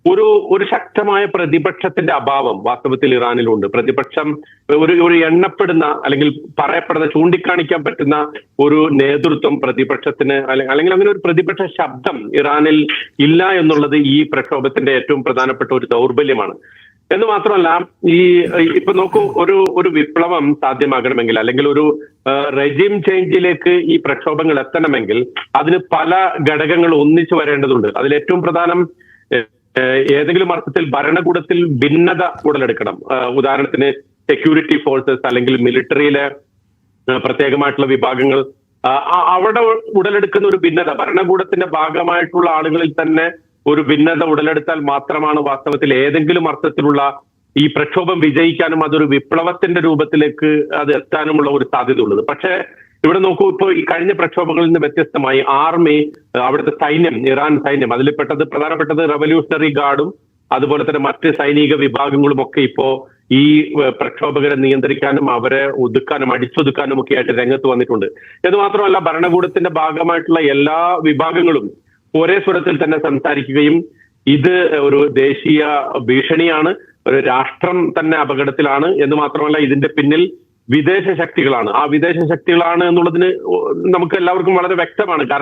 ഒരു ഒരു ശക്തമായ പ്രതിപക്ഷത്തിന്റെ അഭാവം വാസ്തവത്തിൽ ഇറാനിലുണ്ട്. പ്രതിപക്ഷം ഒരു എണ്ണപ്പെടുന്ന അല്ലെങ്കിൽ പറയപ്പെടുന്ന ചൂണ്ടിക്കാണിക്കാൻ പറ്റുന്ന ഒരു നേതൃത്വം പ്രതിപക്ഷത്തിന് അല്ലെങ്കിൽ അങ്ങനെ ഒരു പ്രതിപക്ഷ ശബ്ദം ഇറാനിൽ ഇല്ല എന്നുള്ളത് ഈ പ്രക്ഷോഭത്തിന്റെ ഏറ്റവും പ്രധാനപ്പെട്ട ഒരു ദൗർബല്യമാണ്. എന്ന് മാത്രമല്ല, ഈ ഇപ്പൊ നോക്കൂ, ഒരു വിപ്ലവം സാധ്യമാകണമെങ്കിൽ അല്ലെങ്കിൽ ഒരു റെജിം ചേഞ്ചിലേക്ക് ഈ പ്രക്ഷോഭങ്ങൾ എത്തണമെങ്കിൽ അതിന് പല ഘടകങ്ങൾ ഒന്നിച്ചു വരേണ്ടതുണ്ട്. അതിൽ ഏറ്റവും പ്രധാനം ഏതെങ്കിലും അർത്ഥത്തിൽ ഭരണകൂടത്തിൽ ഭിന്നത ഉടലെടുക്കണം. ഉദാഹരണത്തിന് സെക്യൂരിറ്റി ഫോഴ്സസ് അല്ലെങ്കിൽ മിലിറ്ററിയിലെ പ്രത്യേകമായിട്ടുള്ള വിഭാഗങ്ങൾ, അവിടെ ഉടലെടുക്കുന്ന ഒരു ഭിന്നത, ഭരണകൂടത്തിന്റെ ഭാഗമായിട്ടുള്ള ആളുകളിൽ തന്നെ ഒരു ഭിന്നത ഉടലെടുത്താൽ മാത്രമാണ് വാസ്തവത്തിൽ ഏതെങ്കിലും അർത്ഥത്തിലുള്ള ഈ പ്രക്ഷോഭം വിജയിക്കാനും അതൊരു വിപ്ലവത്തിന്റെ രൂപത്തിലേക്ക് അത് എത്താനുമുള്ള ഒരു സാധ്യത ഉള്ളത്. പക്ഷേ ഇവിടെ നോക്കൂ, ഇപ്പോൾ ഈ കഴിഞ്ഞ പ്രക്ഷോഭങ്ങളിൽ നിന്ന് വ്യത്യസ്തമായി ആർമി, അവിടുത്തെ സൈന്യം, ഇറാൻ സൈന്യം, അതിൽ പ്രധാനപ്പെട്ടത് റവല്യൂഷണറി ഗാർഡും അതുപോലെ തന്നെ മറ്റ് സൈനിക വിഭാഗങ്ങളും ഒക്കെ ഇപ്പോ ഈ പ്രക്ഷോഭകരെ നിയന്ത്രിക്കാനും അവരെ ഒതുക്കാനും അടിച്ചൊതുക്കാനും ഒക്കെ ആയിട്ട് രംഗത്ത് വന്നിട്ടുണ്ട്. എന്ന് മാത്രമല്ല, ഭരണകൂടത്തിന്റെ ഭാഗമായിട്ടുള്ള എല്ലാ വിഭാഗങ്ങളും ഒരേ സ്വരത്തിൽ തന്നെ സംസാരിക്കുകയും ഇത് ഒരു ദേശീയ ഭീഷണിയാണ്, ഒരു രാഷ്ട്രം തന്നെ അപകടത്തിലാണ്, എന്ന് മാത്രമല്ല ഇതിന്റെ പിന്നിൽ വിദേശ ശക്തികളാണ്. ആ വിദേശ ശക്തികളാണ് എന്നുള്ളതിന് നമുക്ക് എല്ലാവർക്കും വളരെ വ്യക്തമാണ്. കാരണം